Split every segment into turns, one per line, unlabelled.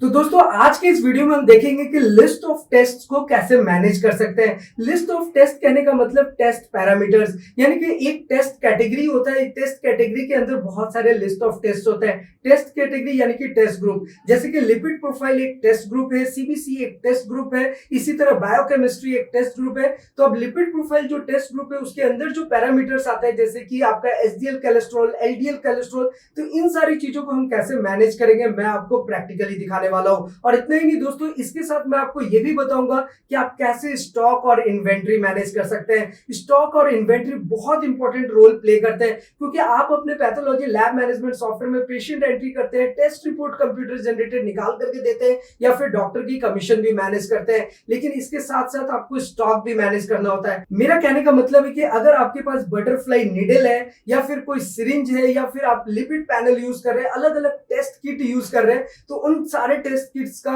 तो दोस्तों आज के इस वीडियो में हम देखेंगे कि लिस्ट ऑफ टेस्ट्स को कैसे मैनेज कर सकते हैं। लिस्ट ऑफ टेस्ट कहने का मतलब टेस्ट पैरामीटर्स, यानी कि एक टेस्ट कैटेगरी होता है। एक टेस्ट कैटेगरी के अंदर बहुत सारे लिस्ट ऑफ टेस्ट होते हैं। टेस्ट कैटेगरी यानी कि टेस्ट ग्रुप, जैसे कि लिपिड प्रोफाइल एक टेस्ट ग्रुप है, सीबीसी एक टेस्ट ग्रुप है, इसी तरह बायोकेमिस्ट्री एक टेस्ट ग्रुप है। तो अब लिपिड प्रोफाइल जो टेस्ट ग्रुप है उसके अंदर जो पैरामीटर्स आते हैं, जैसे कि आपका एचडीएल कोलेस्ट्रॉल, एलडीएल कोलेस्ट्रॉल, तो इन सारी चीजों को हम कैसे मैनेज करेंगे मैं आपको प्रैक्टिकली दिखाने वाला हूं। और इतना ही नहीं दोस्तों, इसके साथ मैं आपको यह भी बताऊंगा कि आप कैसे स्टॉक और इन्वेंट्री मैनेज कर सकते हैं। स्टॉक और इन्वेंट्री बहुत इंपॉर्टेंट रोल प्ले करते हैं, क्योंकि आप अपने पैथोलॉजी लैब मैनेजमेंट सॉफ्टवेयर में पेशेंट एंट्री करते हैं, टेस्ट रिपोर्ट कंप्यूटर जनरेटेड निकाल करके देते हैं, या फिर डॉक्टर की कमीशन भी मैनेज करते हैं। लेकिन इसके साथ साथ आपको स्टॉक भी मैनेज करना होता है। मेरा कहने का मतलब है कि अगर आपके पास बटरफ्लाई निडल है, या फिर कोई सिरिंज है, या फिर आप लिपिड पैनल यूज कर रहे हैं, अलग अलग टेस्ट किट यूज कर रहे हैं, तो उन सारे टेस्ट किट्स का,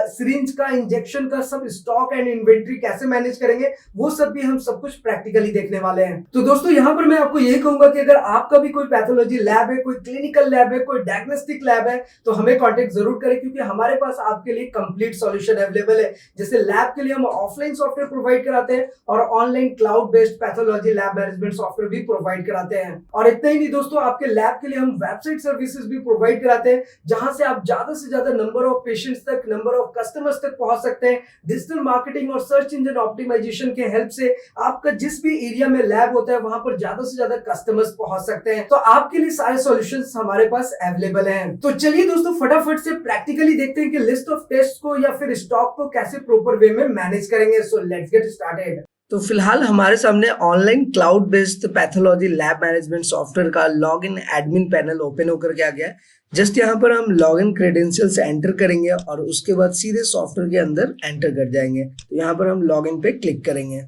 सिरिंज का, इंजेक्शन का सब स्टॉक एंड इन्वेंट्री कैसे मैनेज करेंगे, वो सब भी हम सब कुछ प्रैक्टिकली देखने वाले हैं। तो दोस्तों यहां पर मैं आपको यही कहूंगा कि अगर आपका भी कोई पैथोलॉजी लैब है, कोई क्लिनिकल लैब है, कोई डायग्नोस्टिक लैब है, तो हमें कांटेक्ट जरूर करें, क्योंकि हमारे पास आपके लिए कंप्लीट सॉल्यूशन अवेलेबल है। जैसे लैब के लिए हम ऑफलाइन सॉफ्टवेयर प्रोवाइड कराते हैं, और online cloud based pathology lab management software भी प्रोवाइड कराते हैं। और इतना ही नहीं दोस्तों, आपके लैब के लिए हम वेबसाइट सर्विसेज भी प्रोवाइड कराते हैं, जहां से आप ज्यादा से ज्यादा नंबर ऑफ पेशेंट्स तक, नंबर ऑफ कस्टमर्स तक पहुंच सकते हैं। डिजिटल मार्केटिंग और सर्च इंजन ऑप्टिमाइजेशन के हेल्प से आपका जिस भी एरिया में लैब होता है वहां पर ज्यादा से ज्यादा कस्टमर्स पहुंच सकते हैं। तो आपके लिए सारे सॉल्यूशंस हमारे पास अवेलेबल हैं। तो चलिए दोस्तों फटाफट से प्रैक्टिकली देखते हैं कि लिस्ट ऑफ टेस्ट को या फिर स्टॉक को कैसे प्रॉपर वे में मैनेज करेंगे। So let's get started. तो फिलहाल हमारे सामने online cloud based pathology lab management software का लॉगिन एडमिन पैनल ओपन होकर के आ गया है। जस्ट यहाँ पर हम लॉगिन क्रेडेंशियल्स एंटर करेंगे और उसके बाद सीधे सॉफ्टवेयर के अंदर एंटर कर जाएंगे। तो यहाँ पर हम लॉगिन पे क्लिक करेंगे।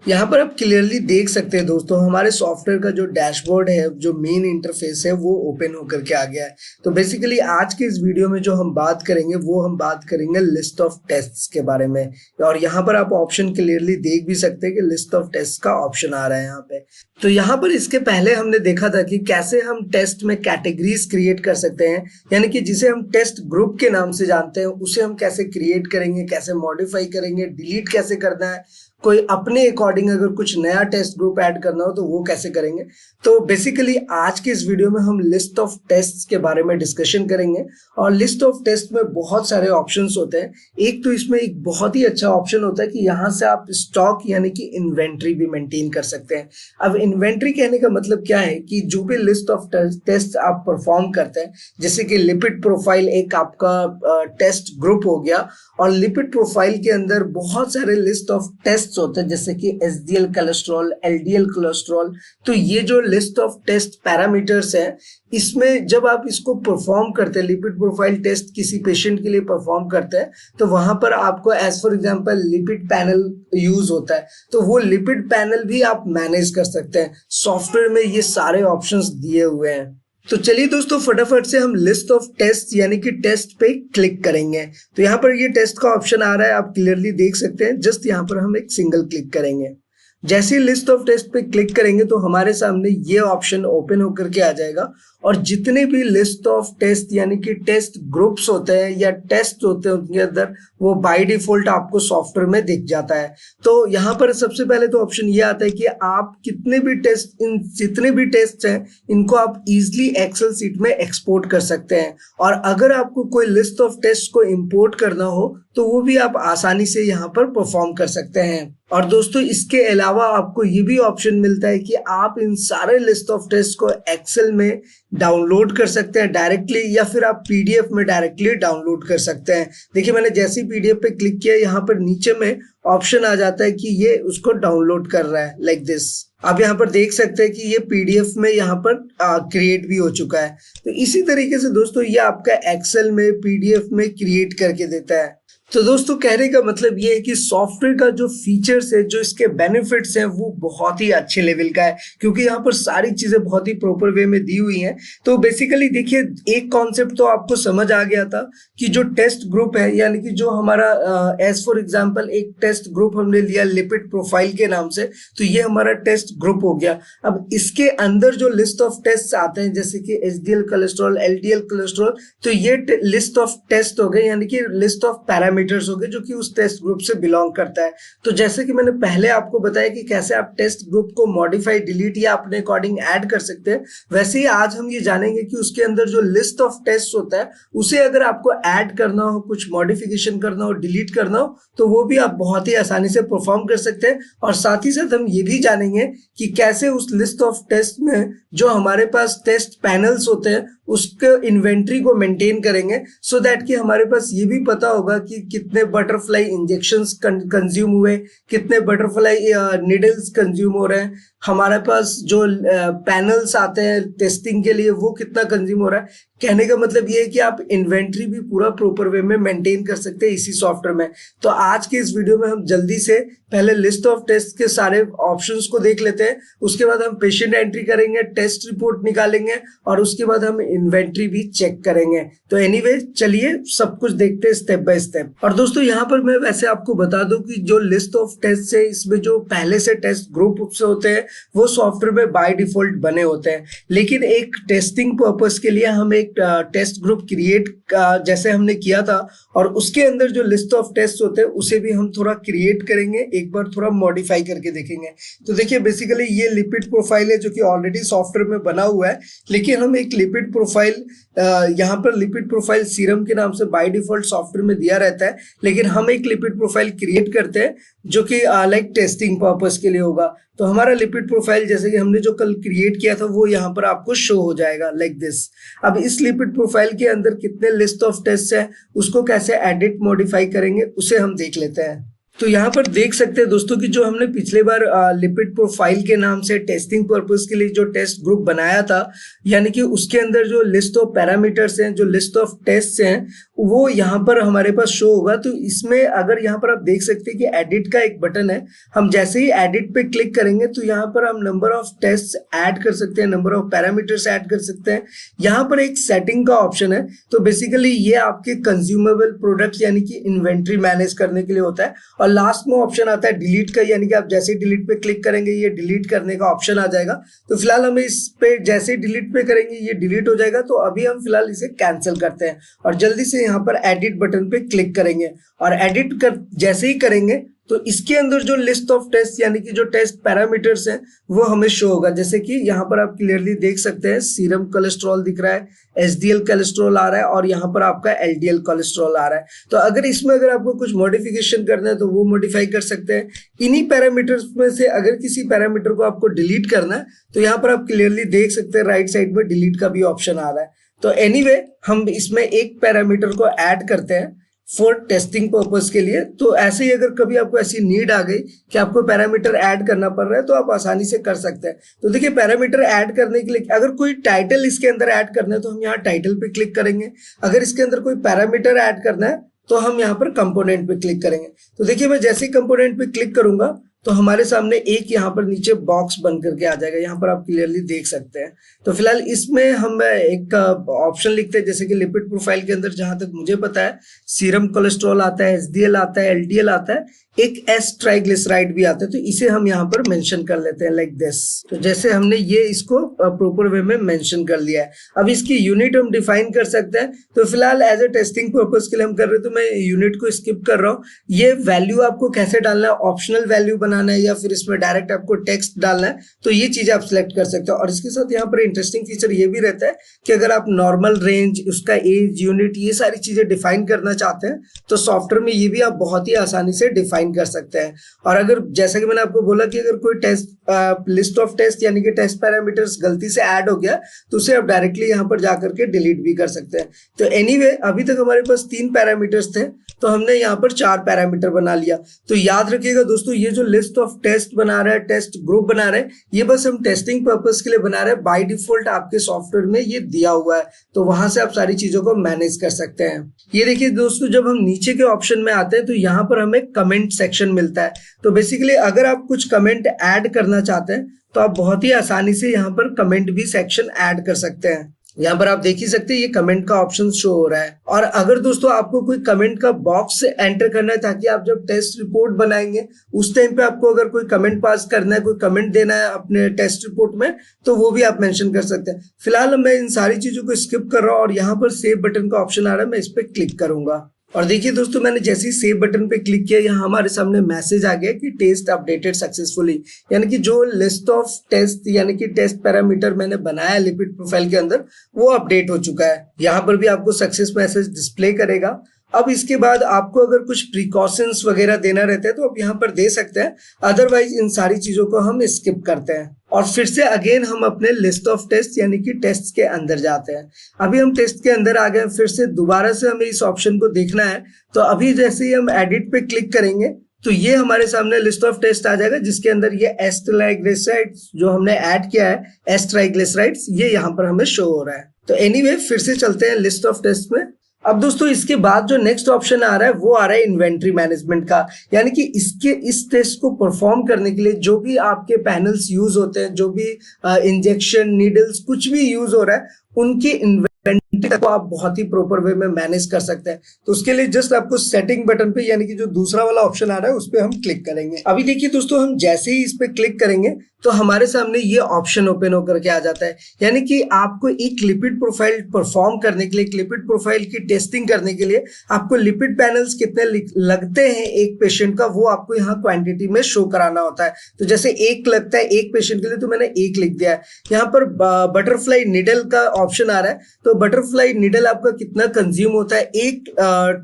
यहाँ पर आप क्लियरली देख सकते हैं दोस्तों, हमारे सॉफ्टवेयर का जो डैशबोर्ड है, जो मेन इंटरफेस है, वो ओपन होकर के आ गया है। तो बेसिकली आज के इस वीडियो में जो हम बात करेंगे वो हम बात करेंगे लिस्ट ऑफ टेस्ट्स के बारे में। और यहाँ पर आप ऑप्शन क्लियरली देख भी सकते हैं कि लिस्ट ऑफ टेस्ट का ऑप्शन आ रहा है यहाँ पे। तो यहाँ पर इसके पहले हमने देखा था कि कैसे हम टेस्ट में कैटेगरीज क्रिएट कर सकते हैं, यानी कि जिसे हम टेस्ट ग्रुप के नाम से जानते हैं उसे हम कैसे क्रिएट करेंगे, कैसे मॉडिफाई करेंगे, डिलीट कैसे करना है, कोई अपने अकॉर्डिंग अगर कुछ नया टेस्ट ग्रुप ऐड करना हो तो वो कैसे करेंगे। तो बेसिकली आज के इस वीडियो में हम लिस्ट ऑफ टेस्ट्स के बारे में डिस्कशन करेंगे। और लिस्ट ऑफ टेस्ट में बहुत सारे ऑप्शंस होते हैं। एक तो इसमें एक बहुत ही अच्छा ऑप्शन होता है कि यहाँ से आप स्टॉक यानी कि इन्वेंट्री भी मेंटेन कर सकते हैं। अब इन्वेंट्री कहने का मतलब क्या है कि जो भी लिस्ट ऑफ टेस्ट आप परफॉर्म करते हैं, जैसे कि लिपिड प्रोफाइल एक आपका टेस्ट ग्रुप हो गया, और लिपिड प्रोफाइल के अंदर बहुत सारे लिस्ट ऑफ टेस्ट होते हैं, जैसे कि एचडीएल कोलेस्ट्रॉल, एलडीएल कोलेस्ट्रॉल। तो ये जो लिस्ट ऑफ टेस्ट पैरामीटर्स है, इसमें जब आप इसको परफॉर्म करते हैं, लिपिड प्रोफाइल टेस्ट किसी पेशेंट के लिए परफॉर्म करते हैं, तो वहां पर आपको as for example lipid panel use होता है, तो वो लिपिड पैनल भी आप मैनेज कर सकते हैं। सॉफ्टवेयर में ये सारे ऑप्शंस दिए हुए हैं। तो चलिए दोस्तों फटाफट से हम लिस्ट ऑफ टेस्ट यानी कि टेस्ट पे क्लिक करेंगे। तो यहाँ पर ये टेस्ट का ऑप्शन आ रहा है, आप क्लियरली देख सकते हैं। जस्ट यहाँ पर हम एक सिंगल क्लिक करेंगे। जैसे ही लिस्ट ऑफ टेस्ट पे क्लिक करेंगे तो हमारे सामने ये ऑप्शन ओपन होकर के आ जाएगा, और जितने भी लिस्ट ऑफ टेस्ट यानी कि टेस्ट ग्रुप्स होते हैं या टेस्ट होते हैं उनके अंदर वो बाय डिफॉल्ट आपको सॉफ्टवेयर में दिख जाता है। तो यहाँ पर सबसे पहले तो ऑप्शन ये आता है कि आप कितने भी टेस्ट, इन जितने भी टेस्ट हैं इनको आप इजिली एक्सेल शीट में एक्सपोर्ट कर सकते हैं। और अगर आपको कोई लिस्ट ऑफ टेस्ट को इंपोर्ट करना हो तो वो भी आप आसानी से यहाँ पर परफॉर्म कर सकते हैं। और दोस्तों इसके अलावा आपको ये भी ऑप्शन मिलता है कि आप इन सारे लिस्ट ऑफ टेस्ट को एक्सेल में डाउनलोड कर सकते हैं डायरेक्टली, या फिर आप पीडीएफ में डायरेक्टली डाउनलोड कर सकते हैं। देखिए मैंने जैसे ही पीडीएफ पे क्लिक किया, यहाँ पर नीचे में ऑप्शन आ जाता है कि ये उसको डाउनलोड कर रहा है, लाइक दिस। आप यहाँ पर देख सकते हैं कि ये पीडीएफ में यहाँ पर क्रिएट भी हो चुका है। तो इसी तरीके से दोस्तों ये आपका एक्सेल में, पीडीएफ में क्रिएट करके देता है। तो दोस्तों कहने का मतलब ये है कि सॉफ्टवेयर का जो फीचर्स है, जो इसके बेनिफिट्स हैं, वो बहुत ही अच्छे लेवल का है, क्योंकि यहाँ पर सारी चीजें बहुत ही प्रॉपर वे में दी हुई हैं। तो बेसिकली देखिए, एक कॉन्सेप्ट तो आपको समझ आ गया था कि जो टेस्ट ग्रुप है, यानी कि जो हमारा एज फॉर एग्जांपल एक टेस्ट ग्रुप हमने लिया लिपिड प्रोफाइल के नाम से, तो ये हमारा टेस्ट ग्रुप हो गया। अब इसके अंदर जो लिस्ट ऑफ टेस्ट आते हैं, जैसे कि एचडीएल कोलेस्ट्रॉल, एलडीएल कोलेस्ट्रॉल, तो ये लिस्ट ऑफ टेस्ट हो गए, यानी कि लिस्ट ऑफ पैरामीटर्स हो गए जो कि उस टेस्ट ग्रुप से बिलोंग करता है। तो जैसे कि मैंने पहले आपको बताया कि कैसे आप टेस्ट ग्रुप को मॉडिफाई, डिलीट या अपने अकॉर्डिंग ऐड कर सकते हैं, वैसे ही आज हम ये जानेंगे कि उसके अंदर जो लिस्ट ऑफ टेस्ट होता है, उसे अगर आपको ऐड करना हो, कुछ मॉडिफिकेशन करना हो, डिलीट करना हो, तो वो भी आप बहुत ही आसानी से परफॉर्म कर सकते हैं। और साथ ही साथ हम ये भी जानेंगे कि कैसे उस लिस्ट ऑफ टेस्ट में जो हमारे पास टेस्ट पैनल्स होते हैं, उसके इन्वेंट्री को मेंटेन करेंगे, सो दैट कि हमारे पास ये भी पता होगा कि कितने बटरफ्लाई इंजेक्शंस कंज्यूम हुए, कितने बटरफ्लाई निडल्स कंज्यूम हो रहे हैं, हमारे पास जो पैनल्स आते हैं टेस्टिंग के लिए वो कितना कंज्यूम हो रहा है। कहने का मतलब ये है कि आप इन्वेंट्री भी पूरा प्रॉपर वे में मेंटेन कर सकते हैं इसी सॉफ्टवेयर में। तो आज के इस वीडियो में हम जल्दी से पहले लिस्ट ऑफ टेस्ट के सारे ऑप्शंस को देख लेते हैं, उसके बाद हम पेशेंट एंट्री करेंगे, टेस्ट रिपोर्ट निकालेंगे, और उसके बाद हम इन्वेंट्री भी चेक करेंगे। तो एनीवे चलिए सब कुछ देखते हैं स्टेप बाय स्टेप। और दोस्तों यहाँ पर मैं वैसे आपको बता दूं कि जो लिस्ट ऑफ टेस्ट है, इसमें जो पहले से टेस्ट ग्रुप से होते हैं वो सॉफ्टवेयर में बाय डिफॉल्ट बने होते हैं, लेकिन एक टेस्टिंग पर्पस के लिए हम एक टेस्ट ग्रुप क्रिएट जैसे हमने किया था, और उसके अंदर जो लिस्ट ऑफ टेस्ट होते हैं उसे भी हम थोड़ा क्रिएट करेंगे, एक बार थोड़ा मॉडिफाई करके देखेंगे। तो देखिए बेसिकली ये लिपिड प्रोफाइल है जो कि ऑलरेडी सॉफ्टवेयर में बना हुआ है, लेकिन हम एक लिपिड प्रोफाइल यहाँ पर लिपिड प्रोफाइल सीरम के नाम से बाय डिफॉल्ट सॉफ्टवेयर में दिया रहता है, लेकिन हम एक लिपिड प्रोफाइल क्रिएट करते हैं जो कि लाइक टेस्टिंग पर्पस के लिए होगा। तो हमारा लिपिड प्रोफाइल जैसे कि हमने जो कल क्रिएट किया था वो यहाँ पर आपको शो हो जाएगा लाइक दिस। अब इस लिपिड प्रोफाइल के अंदर कितने लिस्ट ऑफ टेस्ट है, उसको कैसे एडिट मॉडिफाई करेंगे, उसे हम देख लेते हैं। तो यहाँ पर देख सकते हैं दोस्तों कि जो हमने पिछले बार लिपिड प्रोफाइल के नाम से टेस्टिंग पर्पस के लिए जो टेस्ट ग्रुप बनाया था, यानी कि उसके अंदर जो लिस्ट ऑफ पैरामीटर्स हैं, जो लिस्ट ऑफ टेस्ट हैं, वो यहाँ पर हमारे पास शो होगा। तो इसमें अगर यहाँ पर आप देख सकते हैं कि एडिट का एक बटन है, हम जैसे ही एडिट पे क्लिक करेंगे तो यहाँ पर हम नंबर ऑफ टेस्ट ऐड कर सकते हैं, नंबर ऑफ पैरामीटर्स ऐड कर सकते हैं। यहाँ पर एक सेटिंग का ऑप्शन है, तो बेसिकली ये आपके कंज्यूमेबल प्रोडक्ट्स यानी कि इन्वेंट्री मैनेज करने के लिए होता है। और लास्ट में ऑप्शन आता है डिलीट का, यानी कि आप जैसे ही डिलीट पे क्लिक करेंगे ये डिलीट करने का ऑप्शन आ जाएगा। तो फिलहाल हम इस पे जैसे ही डिलीट पे करेंगे ये डिलीट हो जाएगा, तो अभी हम फिलहाल इसे कैंसिल करते हैं और जल्दी से यहाँ पर एडिट बटन पे क्लिक करेंगे। और एडिट कर जैसे ही करेंगे तो इसके अंदर जो लिस्ट ऑफ टेस्ट यानी कि जो टेस्ट पैरामीटर्स हैं वो हमें शो होगा। जैसे कि यहाँ पर आप क्लियरली देख सकते हैं सीरम कोलेस्ट्रॉल दिख रहा है, एचडीएल कोलेस्ट्रॉल आ रहा है, और यहाँ पर आपका एलडीएल कोलेस्ट्रॉल आ रहा है। तो अगर इसमें अगर आपको कुछ मॉडिफिकेशन करना है तो वो मॉडिफाई कर सकते हैं। इन्हीं पैरामीटर्स में से अगर किसी पैरामीटर को आपको डिलीट करना है तो यहाँ पर आप क्लियरली देख सकते हैं राइट साइड में डिलीट का भी ऑप्शन आ रहा है। तो एनीवे हम इसमें एक पैरामीटर को ऐड करते हैं फॉर टेस्टिंग पर्पस के लिए। तो ऐसे ही अगर कभी आपको ऐसी नीड आ गई कि आपको पैरामीटर ऐड करना पड़ रहा है तो आप आसानी से कर सकते हैं। तो देखिए पैरामीटर ऐड करने के लिए अगर कोई टाइटल इसके अंदर ऐड करना है तो हम यहाँ टाइटल पे क्लिक करेंगे। अगर इसके अंदर कोई पैरामीटर ऐड करना है तो हम यहाँ पर कंपोनेंट पे क्लिक करेंगे। तो देखिए मैं जैसे ही कंपोनेंट पे क्लिक करूंगा तो हमारे सामने एक यहाँ पर नीचे बॉक्स बन करके आ जाएगा, यहाँ पर आप क्लियरली देख सकते हैं। तो फिलहाल इसमें हम एक ऑप्शन लिखते हैं, जैसे कि लिपिड प्रोफाइल के अंदर जहां तक मुझे पता है सीरम कोलेस्ट्रॉल आता है, एचडीएल आता है, एलडीएल आता है, एक एस ट्राइग्लिसराइड भी आता है। तो इसे हम यहाँ पर मेंशन कर लेते हैं लाइक दिस। तो जैसे हमने ये इसको प्रॉपर वे में मेंशन कर लिया है, अब इसकी यूनिट हम डिफाइन कर सकते हैं। तो फिलहाल एज ए टेस्टिंग पर्पस के लिए हम कर रहे हैं तो मैं यूनिट को स्किप कर रहा हूँ। ये वैल्यू आपको कैसे डालना है, ऑप्शनल वैल्यू बनाना है या फिर इसमें डायरेक्ट आपको टेक्स्ट डालना है, तो ये चीजें आप सिलेक्ट कर सकते हो। और इसके साथ यहाँ पर इंटरेस्टिंग फीचर ये भी रहता है कि अगर आप नॉर्मल रेंज, उसका एज, यूनिट, ये सारी चीजें डिफाइन करना चाहते हैं तो सॉफ्टवेयर में ये भी आप बहुत ही आसानी से डिफाइन कर सकते हैं। और अगर जैसा कि मैंने आपको बोला कि अगर कोई टेस्ट
लिस्ट ऑफ टेस्ट यानी कि टेस्ट पैरामीटर्स गलती से ऐड हो गया तो उसे आप डायरेक्टली यहाँ पर जाकर के डिलीट भी कर सकते हैं। तो एनीवे अभी तक हमारे पास 3 पैरामीटर्स थे तो हमने यहाँ पर 4 पैरामीटर बना लिया। तो याद रखिएगा दोस्तों, ये जो लिस्ट ऑफ टेस्ट बना रहा है, टेस्ट ग्रुप बना रहे हैं, ये बस हम टेस्टिंग पर्पस के लिए बना रहे हैं। बाय डिफॉल्ट आपके सॉफ्टवेयर में ये दिया हुआ है, तो वहां से आप सारी चीजों को मैनेज कर सकते हैं। ये देखिए दोस्तों, जब हम नीचे के ऑप्शन में आते हैं तो यहाँ पर हमें कमेंट सेक्शन मिलता है। तो बेसिकली अगर आप कुछ कमेंट ऐड करना चाहते हैं तो आप बहुत ही आसानी से यहाँ पर कमेंट भी सेक्शन ऐड कर सकते हैं। यहाँ पर आप देख ही सकते हैं ये कमेंट का ऑप्शन शो हो रहा है। और अगर दोस्तों आपको कोई कमेंट का बॉक्स एंटर करना है ताकि आप जब टेस्ट रिपोर्ट बनाएंगे उस टाइम पे आपको अगर कोई कमेंट पास करना है, कोई कमेंट देना है अपने टेस्ट रिपोर्ट में, तो वो भी आप मेंशन कर सकते हैं। फिलहाल मैं इन सारी चीजों को स्किप कर रहा हूँ और यहाँ पर सेव बटन का ऑप्शन आ रहा है, मैं इस पर क्लिक करूंगा। और देखिए दोस्तों, मैंने जैसे ही सेव बटन पे क्लिक किया यहाँ हमारे सामने मैसेज आ गया कि टेस्ट अपडेटेड सक्सेसफुली, यानी कि जो लिस्ट ऑफ टेस्ट यानी कि टेस्ट पैरामीटर मैंने बनाया लिपिड प्रोफाइल के अंदर वो अपडेट हो चुका है। यहाँ पर भी आपको सक्सेस मैसेज डिस्प्ले करेगा। अब इसके बाद आपको अगर कुछ प्रिकॉशंस वगैरह देना रहता है तो आप यहाँ पर दे सकते हैं, अदरवाइज इन सारी चीजों को हम स्किप करते हैं और फिर से अगेन हम अपने लिस्ट ऑफ टेस्ट यानी कि टेस्ट के अंदर जाते हैं। अभी हम टेस्ट के अंदर आ गए, फिर से दोबारा से हमें इस ऑप्शन को देखना है। तो अभी जैसे ही हम एडिट पे क्लिक करेंगे तो ये हमारे सामने लिस्ट ऑफ टेस्ट आ जाएगा जिसके अंदर ये एस्ट्राइग्लिसराइड्स जो हमने ऐड किया है, एस्ट्राइग्लिसराइड्स, ये यहाँ पर हमें शो हो रहा है। तो एनीवे फिर से चलते हैं लिस्ट ऑफ टेस्ट में। अब दोस्तों इसके बाद जो नेक्स्ट ऑप्शन आ रहा है वो आ रहा है इन्वेंट्री मैनेजमेंट का, यानी कि इस टेस्ट को परफॉर्म करने के लिए जो भी आपके पैनल्स यूज होते हैं, जो भी इंजेक्शन नीडल्स कुछ भी यूज हो रहा है, उनकी इन्वेंट्री को आप बहुत ही प्रॉपर वे में मैनेज कर सकते हैं। तो उसके लिए जस्ट आपको सेटिंग बटन पे यानी कि जो दूसरा वाला ऑप्शन आ रहा है उस पर हम क्लिक करेंगे। अभी देखिए दोस्तों, हम जैसे ही इस पे क्लिक करेंगे तो हमारे सामने ये ऑप्शन ओपन होकर के आ जाता है, यानी कि आपको एक लिपिड प्रोफाइल परफॉर्म करने के लिए, एक लिपिड प्रोफाइल की टेस्टिंग करने के लिए आपको लिपिड पैनल्स कितने लगते हैं एक पेशेंट का, वो आपको यहाँ क्वांटिटी में शो कराना होता है। तो जैसे 1 लगता है एक पेशेंट के लिए, तो मैंने 1 लिख दिया है। यहाँ पर बटरफ्लाई निडल का ऑप्शन आ रहा है, तो बटरफ्लाई निडल आपका कितना कंज्यूम होता है एक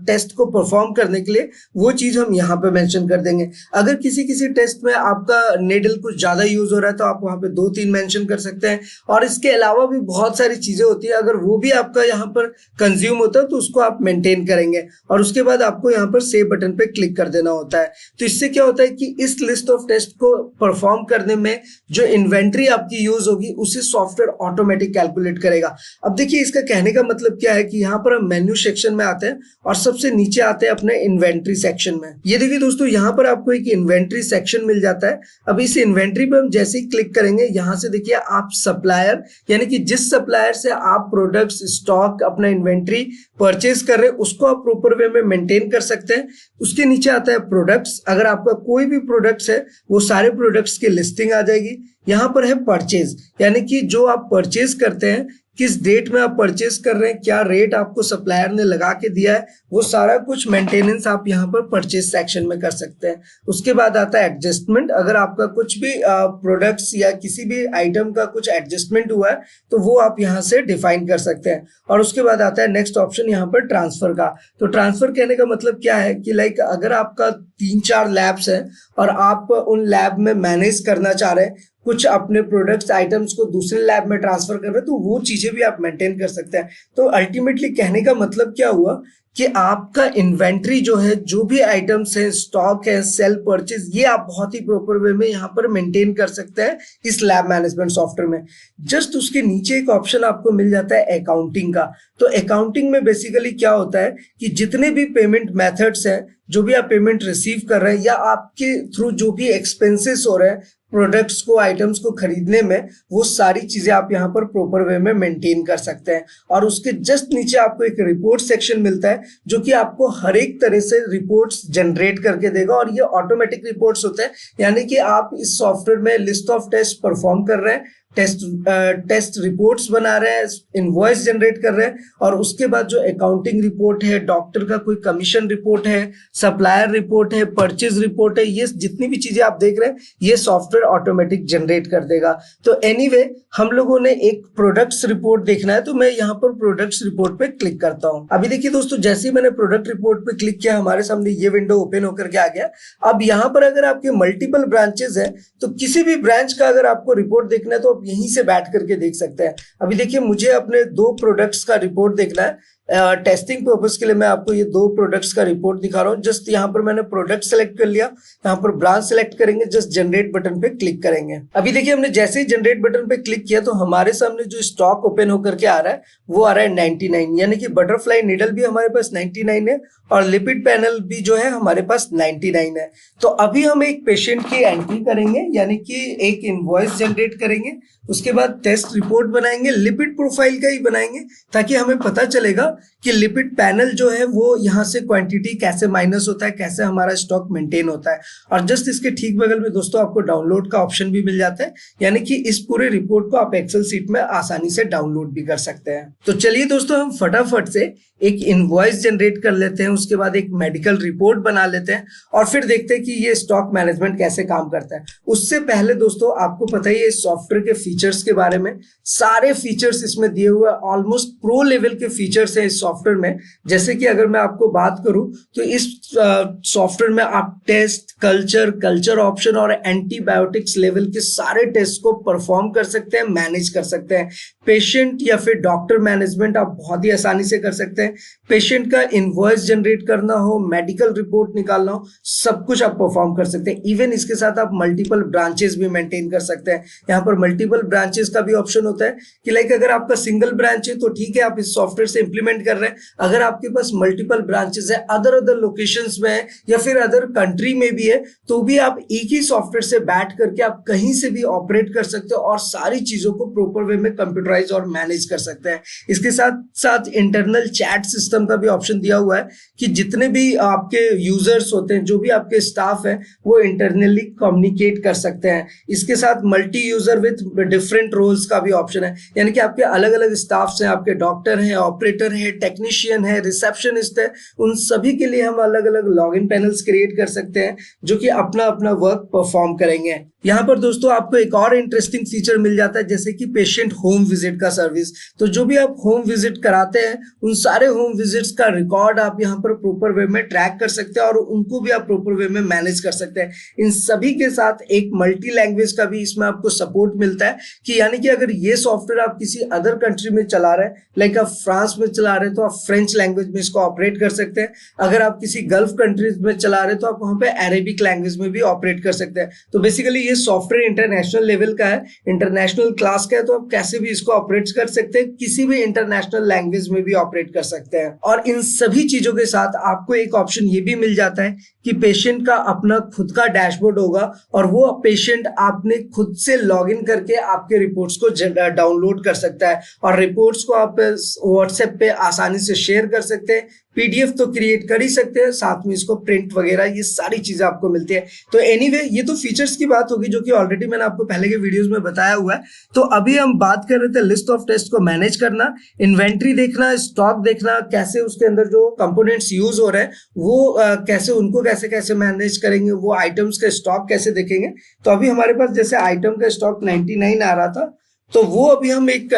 टेस्ट को परफॉर्म करने के लिए, वो चीज हम यहाँ पे मेंशन कर देंगे। अगर किसी टेस्ट में आपका निडल कुछ ज्यादा यूज हो रहा है तो आप वहां पे 2-3 मेंशन कर सकते हैं। और इसके अलावा भी बहुत सारी चीजें होती है, अगर वो भी आपका यहाँ पर कंज्यूम होता है तो उसको आप मेंटेन करेंगे और उसके बाद आपको यहाँ पर सेव बटन पे क्लिक कर देना होता है। तो इससे क्या होता है कि इस लिस्ट ऑफ टेस्ट को परफॉर्म करने में जो इन्वेंट्री आपकी यूज होगी उसे सॉफ्टवेयर ऑटोमेटिक कैलकुलेट करेगा। अब देखिए इसका कहने का मतलब क्या है कि यहाँ पर हम मेन्यू सेक्शन में आते हैं और सबसे नीचे आते हैं अपने इन्वेंट्री सेक्शन में। ये देखिए दोस्तों, यहाँ पर आपको एक इन्वेंट्री सेक्शन मिल जाता है। अब इस इन्वेंट्री पे हम जैसे ही क्लिक करेंगे यहाँ से देखिए आप सप्लायर यानी कि जिस सप्लायर से आप प्रोडक्ट्स स्टॉक अपना इन्वेंट्री परचेज कर रहे हैं उसको आप प्रॉपर वे में मेंटेन कर सकते हैं। उसके नीचे आता है प्रोडक्ट्स, अगर आपका कोई भी प्रोडक्ट्स है वो सारे प्रोडक्ट्स की लिस्टिंग आ जाएगी। यहाँ पर है परचेज, यानी कि जो आप परचेज करते हैं, किस डेट में आप परचेस कर रहे हैं, क्या रेट आपको सप्लायर ने लगा के दिया है, वो सारा कुछ मेंटेनेंस आप यहाँ पर परचेस सेक्शन में कर सकते हैं। उसके बाद आता है एडजस्टमेंट, अगर आपका कुछ भी प्रोडक्ट्स या किसी भी आइटम का कुछ एडजस्टमेंट हुआ है तो वो आप यहाँ से डिफाइन कर सकते हैं। और उसके बाद आता है नेक्स्ट ऑप्शन यहाँ पर ट्रांसफर का। तो ट्रांसफर कहने का मतलब क्या है कि लाइक अगर आपका 3-4 लैब्स है और आप उन लैब में मैनेज करना चाह रहे हैं, कुछ अपने प्रोडक्ट्स आइटम्स को दूसरे लैब में ट्रांसफर कर रहे हैं, तो वो चीजें भी आप मेंटेन कर सकते हैं। तो अल्टीमेटली कहने का मतलब क्या हुआ कि आपका इन्वेंट्री जो है, जो भी आइटम्स है, स्टॉक है, सेल परचेज, ये आप बहुत ही प्रॉपर वे में यहाँ पर मेंटेन कर सकते हैं इस लैब मैनेजमेंट सॉफ्टवेयर में। जस्ट उसके नीचे एक ऑप्शन आपको मिल जाता है अकाउंटिंग का। तो अकाउंटिंग में बेसिकली क्या होता है कि जितने भी पेमेंट मेथड्स हैं, जो भी आप पेमेंट रिसीव कर रहे हैं या आपके थ्रू जो भी एक्सपेंसेस हो रहे हैं प्रोडक्ट्स को, आइटम्स को खरीदने में, वो सारी चीजें आप यहाँ पर प्रॉपर वे में मेंटेन कर सकते हैं। और उसके जस्ट नीचे आपको एक रिपोर्ट सेक्शन मिलता है जो कि आपको हर एक तरह से रिपोर्ट्स जनरेट करके देगा और ये ऑटोमेटिक रिपोर्ट्स होते हैं, यानी कि आप इस सॉफ्टवेयर में लिस्ट ऑफ टेस्ट परफॉर्म कर रहे हैं, टेस्ट रिपोर्ट्स बना रहे हैं, इनवॉइस जनरेट कर रहे हैं, और उसके बाद जो अकाउंटिंग रिपोर्ट है, डॉक्टर का कोई कमीशन रिपोर्ट है, सप्लायर रिपोर्ट है, परचेज रिपोर्ट है, ये जितनी भी चीजें आप देख रहे हैं ये सॉफ्टवेयर ऑटोमेटिक जनरेट कर देगा। तो एनीवे हम लोगों ने एक प्रोडक्ट्स रिपोर्ट देखना है, तो मैं यहाँ पर प्रोडक्ट्स रिपोर्ट पे क्लिक करता हूँ। अभी देखिए दोस्तों, जैसे ही मैंने प्रोडक्ट रिपोर्ट पे क्लिक किया हमारे सामने ये विंडो ओपन होकर के आ गया। अब यहाँ पर अगर आपके मल्टीपल ब्रांचेस है तो किसी भी ब्रांच का अगर आपको रिपोर्ट देखना है तो आप यहीं से बैठ करके देख सकते हैं। अभी देखिए मुझे अपने 2 प्रोडक्ट्स का रिपोर्ट देखना है। टेस्टिंग पर्पस के लिए मैं आपको ये 2 प्रोडक्ट्स का रिपोर्ट दिखा रहा हूँ। जस्ट यहाँ पर मैंने प्रोडक्ट सेलेक्ट कर लिया, यहाँ पर ब्रांच सेलेक्ट करेंगे, जस्ट जनरेट बटन पे क्लिक करेंगे। अभी देखिए हमने जैसे ही जनरेट बटन पे क्लिक किया तो हमारे सामने जो स्टॉक ओपन होकर के आ रहा है वो आ रहा है 99, यानी कि बटरफ्लाई निडल भी हमारे पास 99 है और लिपिड पैनल भी जो है हमारे पास 99 है। तो अभी हम एक पेशेंट की एंट्री करेंगे, यानी कि एक इनवॉइस जनरेट करेंगे, उसके बाद टेस्ट रिपोर्ट बनाएंगे, लिपिड प्रोफाइल का ही बनाएंगे ताकि हमें पता चलेगा कि लिपिड पैनल जो है वो यहाँ से क्वांटिटी कैसे माइनस होता है, कैसे हमारा स्टॉक मेंटेन होता है। और जस्ट इसके ठीक बगल में दोस्तों आपको डाउनलोड का ऑप्शन भी मिल जाता है, यानी कि इस पूरे रिपोर्ट को आप एक्सेल सीट में आसानी से डाउनलोड भी कर सकते हैं। तो चलिए दोस्तों हम फटाफट से एक इनवॉइस जनरेट कर लेते हैं, उसके बाद एक मेडिकल रिपोर्ट बना लेते हैं और फिर देखते हैं कि ये स्टॉक मैनेजमेंट कैसे काम करता है। उससे पहले दोस्तों आपको पता ही है इस सॉफ्टवेयर के फीचर्स के बारे में, सारे फीचर्स इसमें दिए हुए हैं, ऑलमोस्ट प्रो लेवल के फीचर्स हैं इस सॉफ्टवेयर में। जैसे कि अगर मैं आपको बात करूं तो इस सॉफ्टवेयर में आप टेस्ट, कल्चर ऑप्शन और एंटीबायोटिक्स लेवल के सारे टेस्ट को परफॉर्म कर सकते हैं, मैनेज कर सकते हैं। पेशेंट या फिर डॉक्टर मैनेजमेंट आप बहुत ही आसानी से कर सकते हैं। पेशेंट का इनवॉइस जनरेट करना हो, मेडिकल रिपोर्ट निकालना हो, सब कुछ आप परफॉर्म कर सकते हैं। इवन इसके साथ आप मल्टीपल ब्रांचेस भी मेंटेन कर सकते हैं। यहाँ पर मल्टीपल ब्रांचेस का भी ऑप्शन होता है कि लाइक अगर आपका सिंगल ब्रांच है तो ठीक है, आप इस सॉफ्टवेयर से इंप्लीमेंट कर रहे हैं। अगर आपके पास मल्टीपल ब्रांचेस है, अदर लोकेशंस में है या फिर अदर कंट्री में भी है, तो भी आप एक ही सॉफ्टवेयर से बैठ करके आप कहीं से भी ऑपरेट कर सकते हो और सारी चीजों को प्रॉपर वे में कंप्यूटराइज और मैनेज कर सकते हैं। इसके साथ साथ इंटरनल चैट सिस्टम का भी ऑप्शन दिया हुआ है कि जितने भी आपके यूजर्स होते हैं, जो भी आपके स्टाफ है, वो इंटरनली कम्युनिकेट कर सकते हैं। इसके साथ multi user with different roles का भी ऑप्शन है, यानी कि आपके अलग अलग स्टाफ्स हैं, आपके डॉक्टर हैं, ऑपरेटर है, टेक्नीशियन है, रिसेप्शनिस्ट है, उन सभी के लिए हम अलग अलग लॉगिन पैनल्स क्रिएट कर सकते हैं जो कि अपना अपना वर्क परफॉर्म करेंगे। यहाँ पर दोस्तों आपको एक और इंटरेस्टिंग फीचर मिल जाता है, जैसे कि पेशेंट होम विजिट का सर्विस। तो जो भी आप होम विजिट कराते हैं उन सारे होम विजिट्स का रिकॉर्ड आप यहाँ पर प्रॉपर वे में ट्रैक कर सकते हैं और उनको भी आप प्रॉपर वे में मैनेज कर सकते हैं। इन सभी के साथ एक मल्टी लैंग्वेज का भी इसमें आपको सपोर्ट मिलता है कि यानी कि अगर ये सॉफ्टवेयर आप किसी अदर कंट्री में चला रहे हैं, लाइक आप फ्रांस में चला रहे हैं, तो आप फ्रेंच लैंग्वेज में इसको ऑपरेट कर सकते हैं। अगर आप किसी गल्फ कंट्रीज में चला रहे हैं तो आप वहां पे अरेबिक लैंग्वेज में भी ऑपरेट कर सकते हैं। तो बेसिकली ये सॉफ्टवेयर इंटरनेशनल लेवल का है, इंटरनेशनल क्लास का है, तो आप कैसे भी इसको ऑपरेट कर सकते हैं, किसी भी इंटरनेशनल लैंग्वेज में भी ऑपरेट कर सकते हैं। और इन सभी चीजों के साथ आपको एक ऑप्शन ये भी मिल जाता है कि पेशेंट का अपना खुद का डैशबोर्ड होगा और वो पेशेंट आपने खुद से लॉगिन करके आपके रिपोर्ट्स को डाउनलोड कर सकता है और रिपोर्ट्स को आप व्हाट्सएप पे आसानी से शेयर कर सकते हैं। पीडीएफ तो क्रिएट कर ही सकते हैं, साथ में इसको प्रिंट वगैरह ये सारी चीजें आपको मिलती है। तो एनीवे ये तो फीचर्स की बात होगी जो कि ऑलरेडी मैंने आपको पहले के वीडियोस में बताया हुआ है। तो अभी हम बात कर रहे थे लिस्ट ऑफ टेस्ट को मैनेज करना, इन्वेंट्री देखना, स्टॉक देखना, कैसे उसके अंदर जो कंपोनेंट्स यूज हो रहे हैं वो कैसे उनको कैसे मैनेज करेंगे, वो आइटम्स का स्टॉक कैसे देखेंगे। तो अभी हमारे पास जैसे आइटम का स्टॉक 99 आ रहा था, तो वो अभी हम एक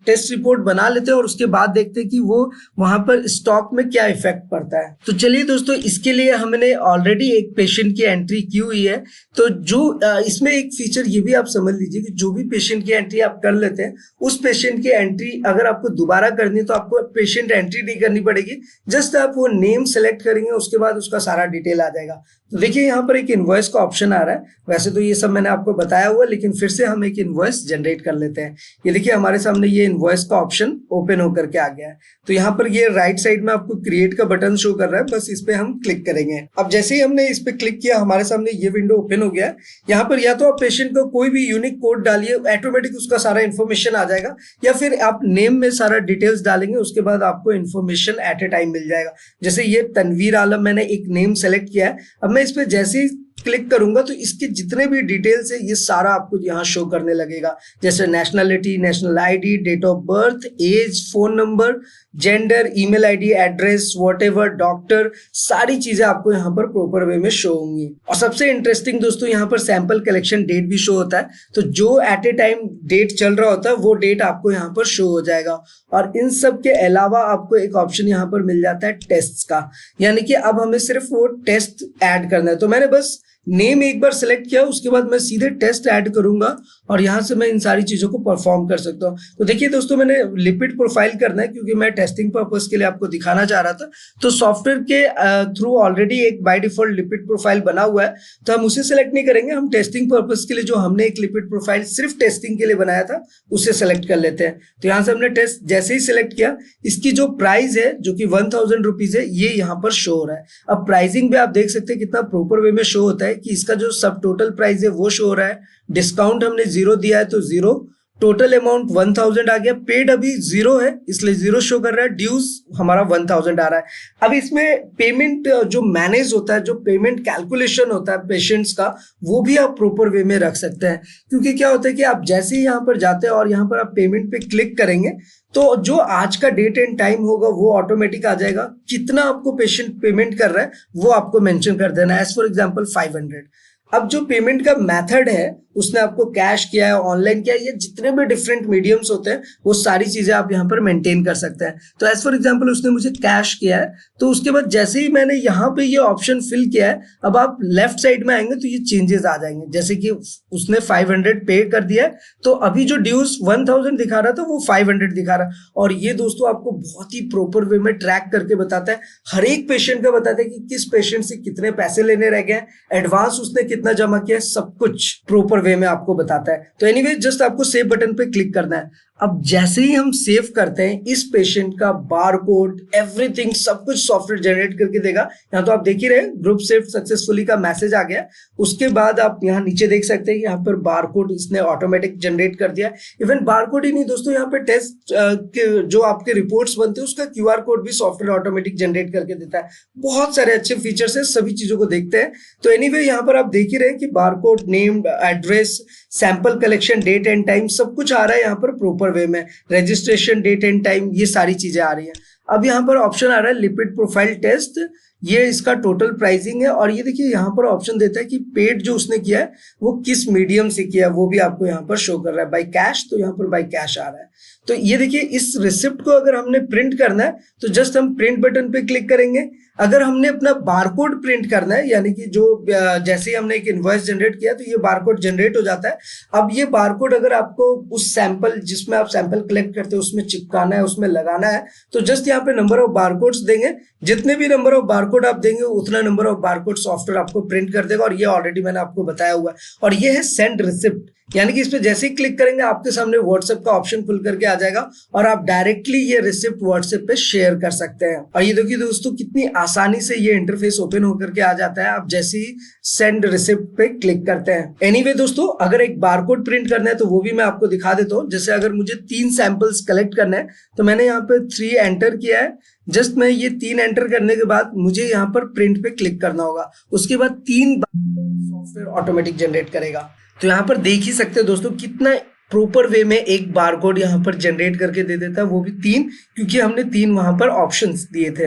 टेस्ट रिपोर्ट बना लेते हैं और उसके बाद देखते हैं कि वो वहां पर स्टॉक में क्या इफेक्ट पड़ता है। तो चलिए दोस्तों, इसके लिए हमने ऑलरेडी एक पेशेंट की एंट्री की हुई है। तो जो इसमें एक फीचर ये भी आप समझ लीजिए कि जो भी पेशेंट की एंट्री आप कर लेते हैं, उस पेशेंट की एंट्री अगर आपको दोबारा करनी है तो आपको पेशेंट एंट्री नहीं करनी पड़ेगी, जस्ट आप वो नेम सेलेक्ट करेंगे, उसके बाद उसका सारा डिटेल आ जाएगा। तो देखिए यहाँ पर एक इनवॉइस का ऑप्शन आ रहा है। वैसे तो ये सब मैंने आपको बताया हुआ, लेकिन फिर से हम एक इनवॉइस जनरेट कर लेते हैं। ये देखिए हमारे सामने ये इनवॉइस का ऑप्शन ओपन होकर के आ गया है। तो यहाँ पर ये राइट साइड में आपको क्रिएट का बटन शो कर रहा है, बस इस पे हम क्लिक करेंगे। अब जैसे ही हमने इस पे क्लिक किया हमारे सामने ये विंडो ओपन हो गया है। यहाँ पर या तो आप पेशेंट का कोई भी यूनिक कोड डालिए, ऑटोमेटिक उसका सारा इन्फॉर्मेशन आ जाएगा, या फिर आप नेम में सारा डिटेल्स डालेंगे, उसके बाद आपको इन्फॉर्मेशन एट ए टाइम मिल जाएगा। जैसे ये तनवीर आलम, मैंने एक नेम सेलेक्ट किया है। अब मैं इस पे जैसे ही क्लिक करूंगा तो इसके जितने भी डिटेल्स है ये सारा आपको यहाँ शो करने लगेगा, जैसे nationality, national ID, date of birth, age, phone number, gender, email ID, address, whatever, doctor, सारी चीजें आपको यहाँ पर प्रॉपर वे में शो होंगी। और सबसे इंटरेस्टिंग दोस्तों यहाँ पर सैंपल कलेक्शन डेट भी शो होता है, तो जो एट ए टाइम डेट चल रहा होता है वो डेट आपको यहाँ पर शो हो जाएगा। और इन सब के अलावा आपको एक ऑप्शन यहाँ पर मिल जाता है टेस्ट का, यानी कि अब हमें सिर्फ वो टेस्ट ऐड करना है। तो मैंने बस नेम एक बार सिलेक्ट किया, उसके बाद मैं सीधे टेस्ट ऐड करूंगा और यहाँ से मैं इन सारी चीजों को परफॉर्म कर सकता हूँ। तो देखिए दोस्तों, मैंने लिपिड प्रोफाइल करना है क्योंकि मैं टेस्टिंग पर्पस के लिए आपको दिखाना चाह रहा था। तो सॉफ्टवेयर के थ्रू ऑलरेडी एक बाय डिफॉल्ट लिपिड प्रोफाइल बना हुआ है, तो हम उसे सेलेक्ट नहीं करेंगे। हम टेस्टिंग पर्पस के लिए जो हमने एक लिपिड प्रोफाइल सिर्फ टेस्टिंग के लिए बनाया था उसे सेलेक्ट कर लेते हैं। तो यहाँ से हमने टेस्ट जैसे ही सिलेक्ट किया, इसकी जो प्राइस है जो कि 1000 रुपीज है ये यहाँ पर शो हो रहा है। अब प्राइसिंग भी आप देख सकते हैं कितना प्रॉपर वे में शो होता है कि इसका जो सब टोटल प्राइस है वो शो हो रहा है। डिस्काउंट हमने 0 दिया है तो 0, टोटल अमाउंट 1000 आ गया, पेड अभी 0 है इसलिए 0 शो कर रहा है, ड्यूज हमारा 1000 आ रहा है। अब इसमें पेमेंट जो मैनेज होता है, जो पेमेंट कैलकुलेशन होता है पेशेंट्स का, वो भी आप प्रॉपर वे में रख सकते हैं। क्योंकि क्या होता है कि आप जैसे ही यहाँ पर जाते हैं और यहाँ पर आप पेमेंट पे क्लिक करेंगे तो जो आज का डेट एंड टाइम होगा वो ऑटोमेटिक आ जाएगा। कितना आपको पेशेंट पेमेंट कर रहा है वो आपको मेंशन कर देना है, एज फॉर एग्जांपल 500। अब जो पेमेंट का मेथड है उसने आपको कैश किया है, ऑनलाइन किया है, ये जितने भी डिफरेंट मीडियम्स होते हैं वो सारी चीजें आप यहाँ पर मेंटेन कर सकते हैं। तो एज फॉर एग्जांपल उसने मुझे कैश किया है, तो उसके बाद जैसे ही मैंने यहाँ पे ये ऑप्शन फिल किया है, अब आप लेफ्ट साइड में आएंगे तो ये चेंजेस आ जाएंगे। जैसे कि उसने 500 पे कर दिया है, तो अभी जो ड्यूज 1000 दिखा रहा था वो 500 दिखा रहा है। और ये दोस्तों आपको बहुत ही प्रॉपर वे में ट्रैक करके बताता है, हर एक पेशेंट का बताता है कि किस पेशेंट से कितने पैसे लेने रह गए, एडवांस उसने कितना जमा किया, सब कुछ प्रॉपर वे में आपको बताता है। तो एनीवे जस्ट आपको सेव बटन पे क्लिक करना है। अब जैसे ही हम सेव करते हैं, इस पेशेंट का बारकोड, एवरीथिंग, सब कुछ सॉफ्टवेयर जनरेट करके देगा। यहाँ तो आप देख ही रहे हैं ग्रुप सेव सक्सेसफुली का मैसेज आ गया। उसके बाद आप यहाँ नीचे देख सकते हैं यहाँ पर बारकोड इसने ऑटोमेटिक जनरेट कर दिया। इवन बारकोड ही नहीं दोस्तों, यहाँ पे टेस्ट के जो आपके रिपोर्ट्स बनते हैं उसका QR कोड भी सॉफ्टवेयर ऑटोमेटिक जनरेट करके देता है। बहुत सारे अच्छे फीचर्स है, सभी चीजों को देखते हैं। तो एनीवे यहाँ पर आप देख ही रहे हैं कि barcode, name, address, sample collection, date and time, सब कुछ आ रहा है यहाँ पर प्रॉपर वे में। रजिस्ट्रेशन, डेट एंड टाइम, ये सारी चीजें आ रही हैं। अब यहाँ पर ऑप्शन आ रहा है लिपिड प्रोफाइल टेस्ट, ये इसका टोटल प्राइसिंग है। और ये देखिए यहाँ पर ऑप्शन देता है कि पेड जो उसने किया है वो किस मीडियम से किया है, वो भी आपको यहाँ पर शो कर रहा है। बाय कैश, तो यहाँ पर बाय कैश आ रहा है। तो ये देखिए इस रिसिप्ट को अगर हमने प्रिंट करना है तो जस्ट हम प्रिंट बटन पे क्लिक करेंगे। अगर हमने अपना बारकोड प्रिंट करना है, यानी कि जो जैसे ही हमने एक इनवॉइस जनरेट किया तो ये बारकोड जनरेट हो जाता है। अब ये बारकोड अगर आपको उस सैंपल जिसमें आप सैंपल कलेक्ट करते हैं उसमें चिपकाना है, उसमें लगाना है, तो जस्ट यहाँ पे नंबर ऑफ बारकोड्स देंगे। जितने भी नंबर ऑफ बारकोड आप देंगे उतना नंबर ऑफ बारकोड सॉफ्टवेयर आपको प्रिंट कर देगा। और ये ऑलरेडी मैंने आपको बताया हुआ है। और ये है सेंड रिसिप्ट, यानी कि इस पे जैसे ही क्लिक करेंगे आपके सामने व्हाट्सएप का ऑप्शन खुल करके आ जाएगा और आप डायरेक्टली ये रिसिप्ट व्हाट्सएप पे शेयर कर सकते हैं। और ये देखिए दोस्तों कितनी आसानी से ये इंटरफेस ओपन होकर के आ जाता है आप जैसे ही सेंड रिसिप्ट पे क्लिक करते हैं। एनीवे दोस्तों, अगर एक बारकोड प्रिंट करना है तो वो भी मैं आपको दिखा देता हूँ। जैसे अगर मुझे 3 सैंपल्स कलेक्ट करना है तो मैंने यहाँ पे 3 एंटर किया है। जस्ट मैं ये 3 एंटर करने के बाद मुझे यहाँ पर प्रिंट पे क्लिक करना होगा। उसके बाद 3 सॉफ्टवेयर ऑटोमेटिक जनरेट करेगा। तो यहाँ पर देख ही सकते हैं दोस्तों कितना प्रॉपर वे में एक बारकोड यहाँ पर जनरेट करके दे देता है, वो भी 3, क्योंकि हमने 3 वहां पर ऑप्शंस दिए थे।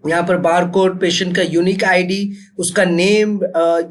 यहाँ पर बारकोड, पेशेंट का यूनिक आईडी, उसका नेम,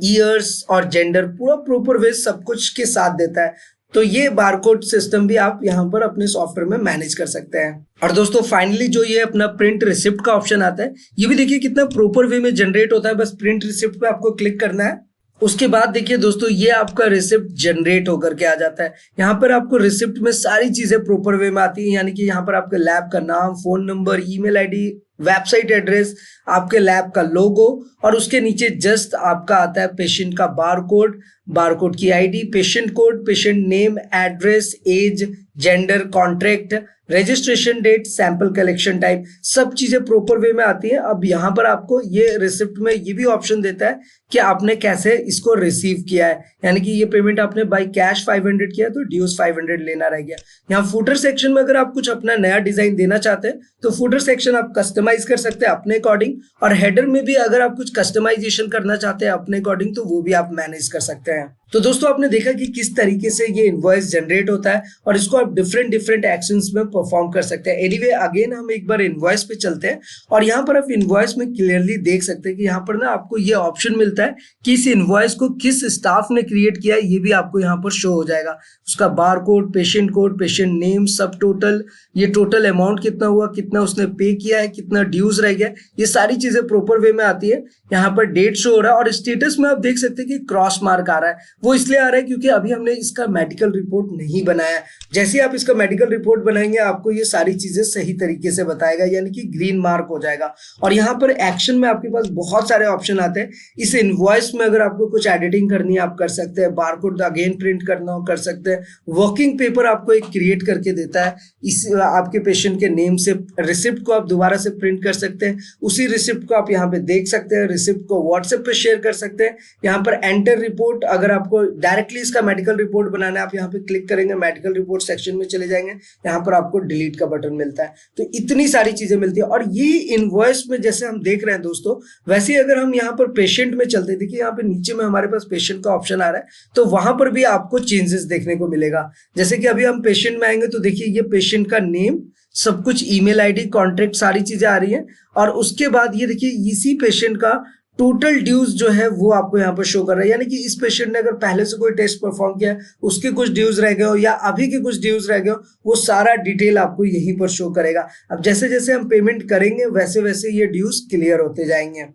ईयर्स और जेंडर, पूरा प्रॉपर वे सब कुछ के साथ देता है। तो ये बारकोड सिस्टम भी आप यहाँ पर अपने सॉफ्टवेयर में मैनेज कर सकते हैं। और दोस्तों फाइनली जो ये अपना प्रिंट रिसिप्ट का ऑप्शन आता है, ये भी देखिए कितना प्रॉपर वे में जनरेट होता है। बस प्रिंट रिसिप्ट पे आपको क्लिक करना है। उसके बाद देखिए दोस्तों ये आपका रिसिप्ट जनरेट होकर के आ जाता है। यहाँ पर आपको रिसिप्ट में सारी चीजें प्रॉपर वे में आती हैं, यानी कि यहाँ पर आपके लैब का नाम, phone number, email ID, website address, आपके लैब का लोगो, और उसके नीचे जस्ट आपका आता है पेशेंट का बारकोड, बारकोड की ID, patient code, patient name, address, age, gender, contract, registration date, sample collection type, सब चीजें प्रॉपर वे में आती है। अब यहाँ पर आपको ये रिसिप्ट में ये भी ऑप्शन देता है कि आपने कैसे इसको रिसीव किया है, यानी कि ये पेमेंट आपने बाय कैश 500 किया तो ड्यूज 500 लेना रह गया। यहाँ फुटर सेक्शन में अगर आप कुछ अपना नया डिजाइन देना चाहते हैं तो फुटर सेक्शन आप कस्टमाइज कर सकते हैं अपने अकॉर्डिंग, और हेडर में भी अगर आप कुछ कस्टमाइजेशन करना चाहते हैं अपने अकॉर्डिंग तो वो भी आप मैनेज कर सकते हैं। तो दोस्तों आपने देखा कि किस तरीके से ये इनवॉइस जनरेट होता है और इसको आप डिफरेंट डिफरेंट एक्शंस में परफॉर्म कर सकते हैं। एनीवे अगेन हम एक बार इनवॉइस पे चलते हैं और यहाँ पर आप इनवॉइस में क्लियरली देख सकते हैं कि यहाँ पर ना आपको ये ऑप्शन मिलता है कि इस इनवॉइस को किस स्टाफ ने क्रिएट किया है, ये भी आपको यहाँ पर शो हो जाएगा। उसका बार कोड, पेशेंट नेम, सब टोटल, ये टोटल अमाउंट कितना हुआ, कितना उसने पे किया है, कितना ड्यूज रह गया, ये सारी चीजें प्रॉपर वे में आती है। यहाँ पर डेट शो हो रहा है और स्टेटस में आप देख सकते हैं कि क्रॉस मार्क आ रहा है। वो इसलिए आ रहा है क्योंकि अभी हमने इसका मेडिकल रिपोर्ट नहीं बनाया। जैसे ही आप इसका मेडिकल रिपोर्ट बनाएंगे आपको ये सारी चीजें सही तरीके से बताएगा, यानी कि ग्रीन मार्क हो जाएगा। और यहाँ पर एक्शन में आपके पास बहुत सारे ऑप्शन आते हैं। इस इनवॉइस में अगर आपको कुछ एडिटिंग करनी है आप कर सकते हैं, बारकोड अगेन प्रिंट करना हो कर सकते हैं, वर्किंग पेपर आपको एक क्रिएट करके देता है, इस आपके पेशेंट के नेम से रिसिप्ट को आप दोबारा से प्रिंट कर सकते हैं, उसी रिसिप्ट को आप यहाँ पे देख सकते हैं, रिसिप्ट को व्हाट्सएप पे शेयर कर सकते हैं। यहाँ पर एंटर रिपोर्ट, अगर आपको डायरेक्टली इसका मेडिकल रिपोर्ट बनाना है आप यहाँ पे क्लिक करेंगे, मेडिकल रिपोर्ट सेक्शन में चले जाएंगे, यहाँ पर आपको डिलीट का बटन मिलता है। तो इतनी सारी चीजें मिलती है और ये इनवॉइस में जैसे हम देख रहे हैं दोस्तों, वैसे ही अगर हम यहाँ पर पेशेंट में चलते हैं, देखिए यहाँ पे नीचे में हमारे पास पेशेंट का ऑप्शन आ रहा है, तो वहां पर भी आपको चेंजेस देखने को मिलेगा। जैसे कि अभी हम पेशेंट में आएंगे तो देखिए ये पेशेंट का नेम, सब कुछ, ईमेल आईडी, कॉन्ट्रैक्ट, सारी चीजें आ रही हैं। और उसके बाद ये देखिए इसी पेशेंट का टोटल ड्यूज जो है वो आपको यहाँ पर शो कर रहा है, यानी कि इस पेशेंट ने अगर पहले से कोई टेस्ट परफॉर्म किया है, उसके कुछ ड्यूज रह गए हो या अभी के कुछ ड्यूज रह गए हो, वो सारा डिटेल आपको यहीं पर शो करेगा। अब जैसे जैसे हम पेमेंट करेंगे वैसे वैसे ये ड्यूज क्लियर होते जाएंगे।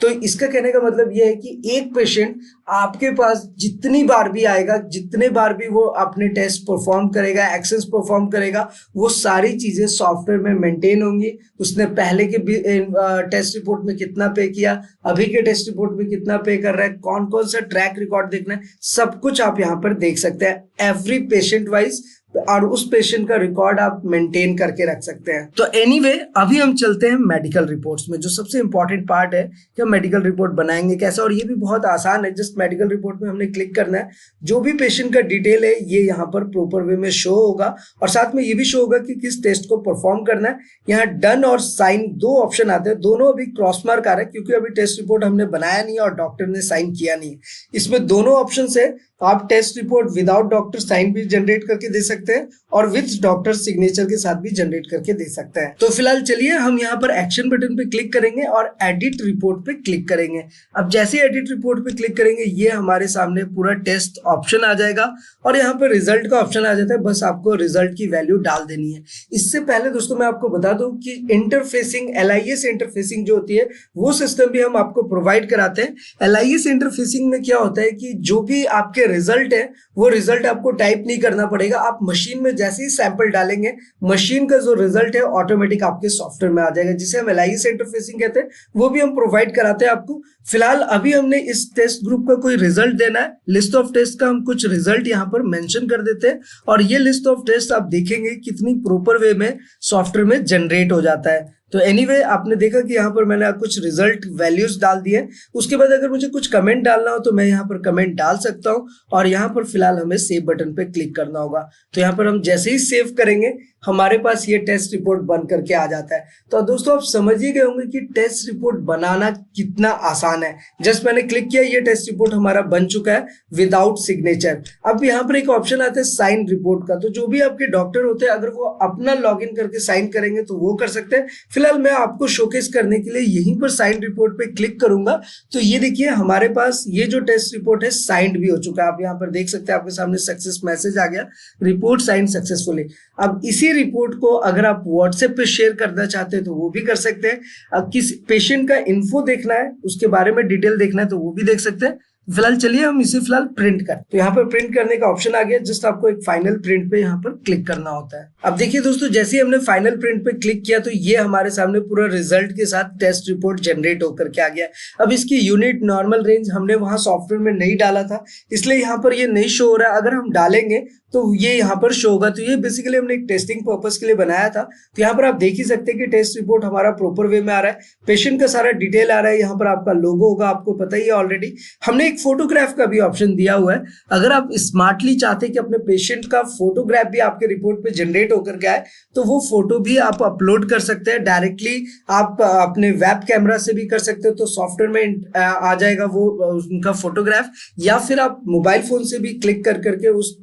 तो इसका कहने का मतलब यह है कि एक पेशेंट आपके पास जितनी बार भी आएगा, जितने बार भी वो अपने टेस्ट परफॉर्म करेगा, एक्शंस परफॉर्म करेगा, वो सारी चीजें सॉफ्टवेयर में मेंटेन होंगी। उसने पहले के टेस्ट रिपोर्ट में कितना पे किया, अभी के टेस्ट रिपोर्ट में कितना पे कर रहा है, कौन कौन सा ट्रैक रिकॉर्ड देखना है, सब कुछ आप यहाँ पर देख सकते हैं एवरी पेशेंट वाइज, और उस पेशेंट का रिकॉर्ड आप मेंटेन करके रख सकते हैं। तो एनीवे अभी हम चलते हैं मेडिकल रिपोर्ट्स में, जो सबसे इंपॉर्टेंट पार्ट है कि हम मेडिकल रिपोर्ट बनाएंगे कैसे। और ये भी बहुत आसान है, जस्ट मेडिकल रिपोर्ट में हमने क्लिक करना है, जो भी पेशेंट का डिटेल है ये यहाँ पर प्रॉपर वे में शो होगा और साथ में ये भी शो होगा कि किस टेस्ट को परफॉर्म करना है। यहाँ डन और साइन दो ऑप्शन आते हैं, दोनों अभी क्रॉस मार्क आ रहा है क्योंकि अभी टेस्ट रिपोर्ट हमने बनाया नहीं और डॉक्टर ने साइन किया नहीं। इसमें दोनों ऑप्शन है, आप test report without doctor sign भी जनरेट करके दे सकते हैं और विद डॉक्टर सिग्नेचर के साथ भी जनरेट करके दे सकते हैं। तो फिलहाल चलिए हम यहाँ पर एक्शन बटन पे क्लिक करेंगे और एडिट रिपोर्ट पे क्लिक करेंगे। अब जैसे एडिट रिपोर्ट पे क्लिक करेंगे ये हमारे सामने पूरा टेस्ट ऑप्शन आ जाएगा और यहाँ पर रिजल्ट का ऑप्शन आ जाता है, बस आपको रिजल्ट की वैल्यू डाल देनी है। इससे पहले दोस्तों मैं आपको बता दूं कि इंटरफेसिंग, LIS इंटरफेसिंग जो होती है वो सिस्टम भी हम आपको प्रोवाइड कराते हैं। LIS इंटरफेसिंग में क्या होता है कि जो भी आपके रिजल्ट है वो रिजल्ट आपको टाइप नहीं करना पड़ेगा, आप मशीन में जैसे ही सैंपल डालेंगे मशीन का जो रिजल्ट है ऑटोमेटिक आपके सॉफ्टवेयर में आ जाएगा, जिसे हम LIS इंटरफेसिंग कहते हैं। वो भी हम प्रोवाइड कराते हैं आपको। फिलहाल अभी हमने इस टेस्ट ग्रुप का कोई रिजल्ट देना है, लिस्ट ऑफ टेस्ट का हम कुछ रिजल्ट यहाँ पर मेंशन कर देते हैं और ये लिस्ट ऑफ टेस्ट आप देखेंगे कितनी प्रॉपर वे में सॉफ्टवेयर में जनरेट हो जाता है। तो एनीवे आपने देखा कि यहाँ पर मैंने कुछ रिजल्ट वैल्यूज डाल दिए। उसके बाद अगर मुझे कुछ कमेंट डालना हो तो मैं यहाँ पर कमेंट डाल सकता हूँ और यहाँ पर फिलहाल हमें सेव बटन पे क्लिक करना होगा। तो यहाँ पर हम जैसे ही सेव करेंगे हमारे पास ये टेस्ट रिपोर्ट बन करके आ जाता है। तो दोस्तों आप समझ ही गए होंगे कि टेस्ट रिपोर्ट बनाना कितना आसान है। जस्ट मैंने क्लिक किया, ये टेस्ट रिपोर्ट हमारा बन चुका है विदाउट सिग्नेचर। अब यहाँ पर एक ऑप्शन आता है साइन रिपोर्ट का, तो जो भी आपके डॉक्टर होते हैं अगर वो अपना लॉगिन करके साइन करेंगे तो वो कर सकते हैं। फिलहाल मैं आपको शोकेस करने के लिए यहीं पर साइन रिपोर्ट पे क्लिक करूंगा। तो ये देखिए हमारे पास ये जो टेस्ट रिपोर्ट है साइंड भी हो चुका है। आप यहाँ पर देख सकते हैं, आपके सामने सक्सेस मैसेज आ गया, रिपोर्ट साइन सक्सेसफुली। अब इसी रिपोर्ट को अगर आप व्हाट्सएप पे शेयर करना चाहते हैं तो वो भी कर सकते हैं। अब किस पेशेंट का इन्फो देखना है, उसके बारे में डिटेल देखना है तो वो भी देख सकते हैं। फिलहाल चलिए हम इसे फिलहाल प्रिंट कर, तो यहाँ पर प्रिंट करने का ऑप्शन आ गया, जस्ट आपको एक फाइनल प्रिंट पे यहाँ पर क्लिक करना होता है। अब देखिए दोस्तों, जैसे ही हमने फाइनल प्रिंट पे क्लिक किया तो ये हमारे सामने पूरा रिजल्ट के साथ टेस्ट रिपोर्ट जनरेट होकर के आ गया। अब इसकी यूनिट, नॉर्मल रेंज हमने वहां सॉफ्टवेयर में नहीं डाला था, इसलिए यहाँ पर ये नहीं शो हो रहा है। अगर हम डालेंगे तो ये यहाँ पर शो होगा। तो ये बेसिकली हमने एक टेस्टिंग पर्पस के लिए बनाया था। तो यहाँ पर आप देख ही सकते हैं कि टेस्ट रिपोर्ट हमारा प्रॉपर वे में आ रहा है, पेशेंट का सारा डिटेल आ रहा है, यहाँ पर आपका लोगो होगा, आपको पता ही है ऑलरेडी। हमने एक फोटोग्राफ का भी ऑप्शन दिया हुआ है। अगर आप स्मार्टली चाहते हैं कि अपने पेशेंट का फोटोग्राफ भी आपके रिपोर्ट पे जनरेट होकर के आए, तो वो फोटो भी आप अपलोड कर सकते हैं डायरेक्टली। आप अपने वेब कैमरा से भी कर सकते हो, तो सॉफ्टवेयर में आ जाएगा वो उनका फोटोग्राफ, या फिर आप मोबाइल फोन से भी क्लिक कर करके उस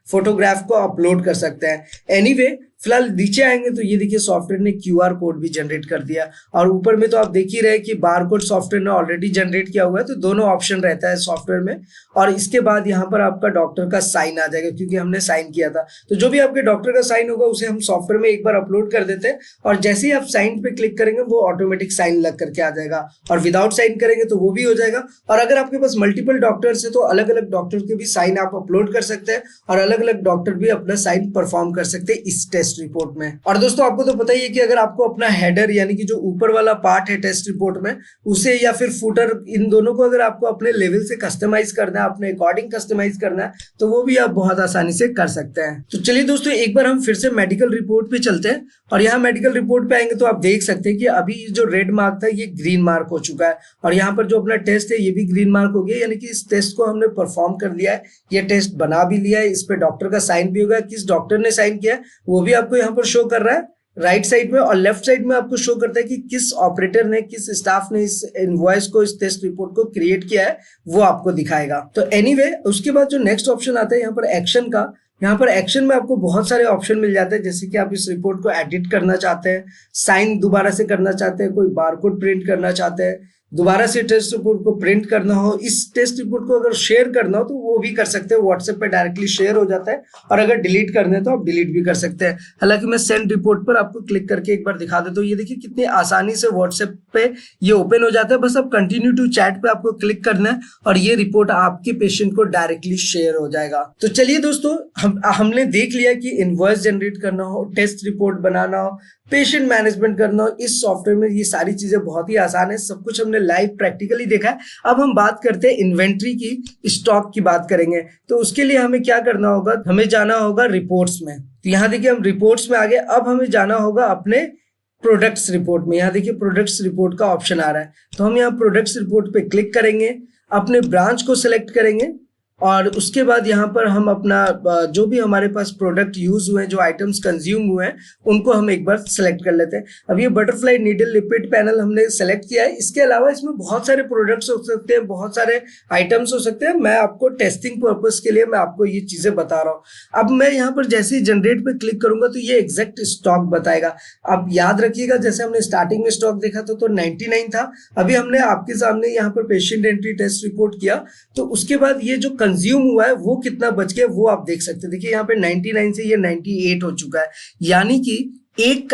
फोटोग्राफ को अपलोड कर सकते हैं। एनीवे, फिलहाल नीचे आएंगे तो ये देखिए सॉफ्टवेयर ने QR कोड भी जनरेट कर दिया, और ऊपर में तो आप देख ही रहे कि बार कोड सॉफ्टवेयर ने ऑलरेडी जनरेट किया हुआ है। तो दोनों ऑप्शन रहता है सॉफ्टवेयर में, और इसके बाद यहाँ पर आपका डॉक्टर का साइन आ जाएगा, क्योंकि हमने साइन किया था। तो जो भी आपके डॉक्टर का साइन होगा उसे हम सॉफ्टवेयर में एक बार अपलोड कर देते हैं, और जैसे ही आप साइन पे क्लिक करेंगे वो ऑटोमेटिक साइन लग करके आ जाएगा, और विदाउट साइन करेंगे तो वो भी हो जाएगा। और अगर आपके पास मल्टीपल डॉक्टर्स है तो अलग अलग डॉक्टर के भी साइन आप अपलोड कर सकते हैं, और अलग अलग डॉक्टर भी अपना साइन परफॉर्म कर सकते हैं इस टेस्ट रिपोर्ट में। और दोस्तों, आपको तो पता ही है कि अगर आपको अपना हेडर यानी कि जो ऊपर वाला पार्ट है टेस्ट रिपोर्ट में, उसे या फिर फुटर, इन दोनों को अगर आपको अपने लेवल से कस्टमाइज करना है, अपने अकॉर्डिंग कस्टमाइज करना है, तो वो भी आप बहुत आसानी से कर सकते हैं। तो चलिए दोस्तों, एक बार हम फिर से मेडिकल रिपोर्ट पे चलते हैं, और यहाँ मेडिकल रिपोर्ट पे आएंगे तो आप देख सकते हैं कि अभी जो रेड मार्क था ये ग्रीन मार्क हो चुका है, और यहाँ पर जो अपना टेस्ट है ये भी ग्रीन मार्क हो गया, यानी कि इस टेस्ट को हमने परफॉर्म कर लिया है, ये टेस्ट बना भी लिया है। इस पे डॉक्टर का साइन भी होगा, किस डॉक्टर ने साइन किया है वो भी आपको यहाँ पर शो कर रहा है राइट साइड में, और लेफ्ट साइड में आपको शो करता है कि किस ऑपरेटर ने, किस स्टाफ ने इस इनवॉइस को, इस टेस्ट रिपोर्ट को क्रिएट किया है, वो आपको दिखाएगा। तो एनीवे, उसके बाद जो नेक्स्ट ऑप्शन आता है यहाँ पर एक्शन का, यहाँ पर एक्शन में आपको बहुत सारे ऑप्शन मिल जाते हैं, जैसे कि आप इस रिपोर्ट को एडिट करना चाहते हैं, साइन दोबारा से करना चाहते हैं, कोई बारकोड प्रिंट करना चाहते हैं, दोबारा से टेस्ट रिपोर्ट को प्रिंट करना हो, इस टेस्ट रिपोर्ट को अगर शेयर करना हो तो वो भी कर सकते हैं, व्हाट्सएप पे डायरेक्टली शेयर हो जाता है, और अगर डिलीट करना है तो आप डिलीट भी कर सकते हैं। हालांकि मैं सेंड रिपोर्ट पर आपको क्लिक करके एक बार दिखा देता हूँ। ये देखिए कितनी आसानी से व्हाट्सएप पे ये ओपन हो जाता है, बस अब कंटिन्यू टू चैट पे आपको क्लिक करना है, और ये रिपोर्ट आपके पेशेंट को डायरेक्टली शेयर हो जाएगा। तो चलिए दोस्तों, हमने देख लिया कि इनवॉइस जनरेट करना हो, टेस्ट रिपोर्ट बनाना हो, पेशेंट मैनेजमेंट करना हो, इस सॉफ्टवेयर में ये सारी चीजें बहुत ही आसान है, सब कुछ हमने लाइव प्रैक्टिकली देखा है। अब हम बात करते हैं इन्वेंट्री की, स्टॉक की बात करेंगे। तो उसके लिए हमें क्या करना होगा, हमें जाना होगा रिपोर्ट्स में। तो यहाँ देखिए हम रिपोर्ट्स में आ गए। अब हमें जाना होगा अपने प्रोडक्ट्स रिपोर्ट में। यहाँ देखिए प्रोडक्ट्स रिपोर्ट का ऑप्शन आ रहा है, तो हम यहाँ प्रोडक्ट्स रिपोर्ट पे क्लिक करेंगे, अपने ब्रांच को सिलेक्ट करेंगे, और उसके बाद यहाँ पर हम अपना जो भी हमारे पास प्रोडक्ट यूज हुए हैं, जो आइटम्स कंज्यूम हुए हैं, उनको हम एक बार सेलेक्ट कर लेते हैं। अब ये बटरफ्लाई नीडल लिपिड पैनल हमने सेलेक्ट किया है। इसके अलावा इसमें बहुत सारे प्रोडक्ट्स हो सकते हैं, बहुत सारे आइटम्स हो सकते हैं। मैं आपको टेस्टिंग पर्पस के लिए मैं आपको ये चीजें बता रहा हूँ। अब मैं यहाँ पर जैसे ही जनरेट पे क्लिक करूंगा तो ये एग्जैक्ट स्टॉक बताएगा। अब याद रखिएगा, जैसे हमने स्टार्टिंग में स्टॉक देखा था तो 99 था, अभी हमने आपके सामने यहाँ पर पेशेंट एंट्री टेस्ट रिपोर्ट किया, तो उसके बाद ये जो कंज्यूम हुआ है वो कितना बच गया वो आप देख सकते हैं। देखिए यहाँ पे 99 से ये 98 हो चुका है, यानी कि एक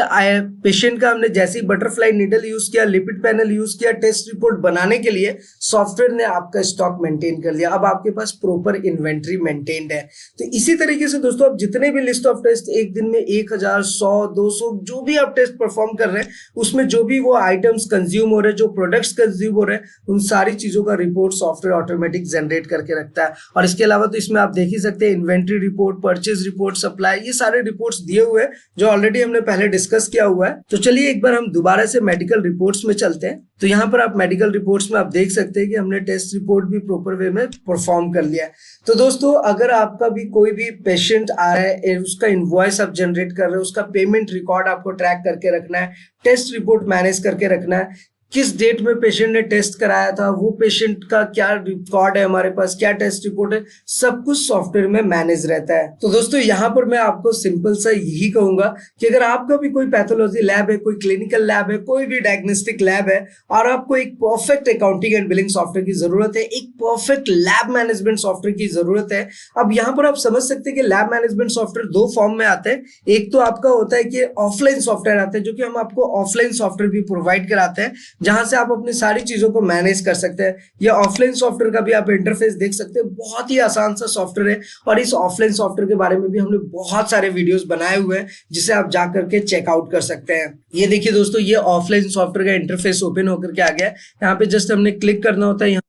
पेशेंट का हमने जैसे ही बटरफ्लाई नीडल यूज किया, लिपिड पैनल यूज किया, टेस्ट रिपोर्ट बनाने के लिए सॉफ्टवेयर ने आपका स्टॉक मेंटेन कर लिया। अब आपके पास प्रॉपर इन्वेंट्री मेंटेन्ड है। तो इसी तरीके से दोस्तों आप जितने भी लिस्ट ऑफ टेस्ट एक दिन में 1000, 100, 200 जो भी आप टेस्ट परफॉर्म कर रहे हैं, उसमें जो भी वो आइटम्स कंज्यूम हो रहे हैं, जो प्रोडक्ट्स कंज्यूम हो रहे हैं, उन सारी चीजों का रिपोर्ट सॉफ्टवेयर ऑटोमेटिक जनरेट करके रखता है। और इसके अलावा तो इसमें आप देख ही सकते हैं inventory report, purchase report, supply, ये सारे रिपोर्ट्स दिए हुए हैं जो ऑलरेडी हमने पहले डिस्कस किया हुआ है। तो चलिए एक बार हम दोबारा से मेडिकल रिपोर्ट्स में चलते हैं। तो यहाँ पर आप मेडिकल रिपोर्ट्स में आप देख सकते हैं कि हमने टेस्ट रिपोर्ट भी प्रॉपर वे में परफॉर्म कर लिया है। तो दोस्तों अगर आपका भी कोई भी पेशेंट आ रहा है, उसका इनवॉइस आप जनरेट कर रहे हो, उसका पेमेंट रिकॉर्ड आपको ट्रैक करके रखना है, टेस्ट रिपोर्ट मैनेज करके रखना है, किस डेट में पेशेंट ने टेस्ट कराया था, वो पेशेंट का क्या रिकॉर्ड है, हमारे पास क्या टेस्ट रिपोर्ट है, सब कुछ सॉफ्टवेयर में मैनेज रहता है। तो दोस्तों यहाँ पर मैं आपको सिंपल सा यही कहूंगा कि अगर आपका भी कोई पैथोलॉजी लैब है, कोई क्लिनिकल लैब है, कोई भी डायग्नोस्टिक लैब है और आपको एक perfect accounting and billing software की जरूरत है, एक परफेक्ट लैब मैनेजमेंट सॉफ्टवेयर की जरूरत है। अब यहाँ पर आप समझ सकते हैं कि लैब मैनेजमेंट सॉफ्टवेयर दो फॉर्म में आते हैं। एक तो आपका होता है कि ऑफलाइन सॉफ्टवेयर आता है, जो कि हम आपको ऑफलाइन सॉफ्टवेयर भी प्रोवाइड कराते हैं। जहां से आप अपनी सारी चीजों को मैनेज कर सकते हैं। ये ऑफलाइन सॉफ्टवेयर का भी आप इंटरफेस देख सकते हैं, बहुत ही आसान सा सॉफ्टवेयर है और इस ऑफलाइन सॉफ्टवेयर के बारे में भी हमने बहुत सारे वीडियोस बनाए हुए हैं जिसे आप जा करके चेकआउट कर सकते हैं। ये देखिए दोस्तों, ये ऑफलाइन सॉफ्टवेयर का इंटरफेस ओपन होकर के आ गया है। यहाँ पे जस्ट हमने क्लिक करना होता है, यहाँ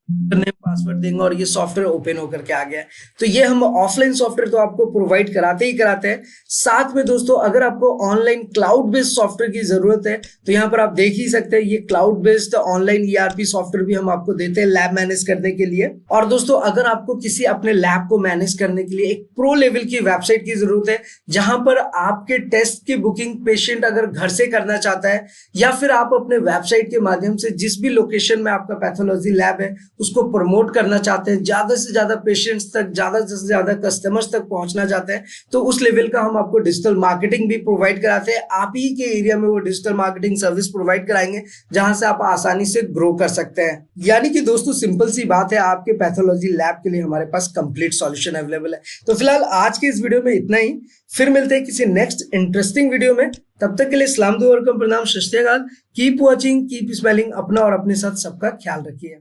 पासवर्ड देंगे और ये सॉफ्टवेयर ओपन होकर के आ गया है। तो ये हम ऑफलाइन सॉफ्टवेयर तो आपको प्रोवाइड कराते ही कराते हैं। साथ में दोस्तों अगर आपको ऑनलाइन क्लाउड बेस्ड सॉफ्टवेयर की जरूरत है तो यहाँ पर आप देख ही सकते हैं, ये cloud based online ERP software भी हम आपको देते हैं लैब मैनेज करने के लिए। और दोस्तों अगर आपको किसी अपने लैब को मैनेज करने के लिए एक प्रो लेवल की वेबसाइट की जरूरत है, जहां पर आपके टेस्ट की बुकिंग पेशेंट अगर घर से करना चाहता है या फिर आप अपने वेबसाइट के माध्यम से जिस भी लोकेशन में आपका पैथोलॉजी लैब है उसको प्रमोट करना चाहते हैं, ज्यादा से ज्यादा पेशेंट्स तक, ज्यादा से ज्यादा कस्टमर्स तक पहुंचना चाहते हैं, तो उस लेवल का हम आपको डिजिटल मार्केटिंग भी प्रोवाइड कराते हैं। आप ही के एरिया में वो डिजिटल मार्केटिंग सर्विस प्रोवाइड कराएंगे जहां से आप आसानी से ग्रो कर सकते हैं। यानी कि दोस्तों सिंपल सी बात है, आपके पैथोलॉजी लैब के लिए हमारे पास कंप्लीट सॉल्यूशन अवेलेबल है। तो फिलहाल आज के इस वीडियो में इतना ही, फिर मिलते हैं किसी नेक्स्ट इंटरेस्टिंग वीडियो में। तब तक के लिए सलाम दुआ और प्रणाम, सत श्री अकाल। Keep watching, keep smiling. अपना और अपने साथ सबका ख्याल रखिए।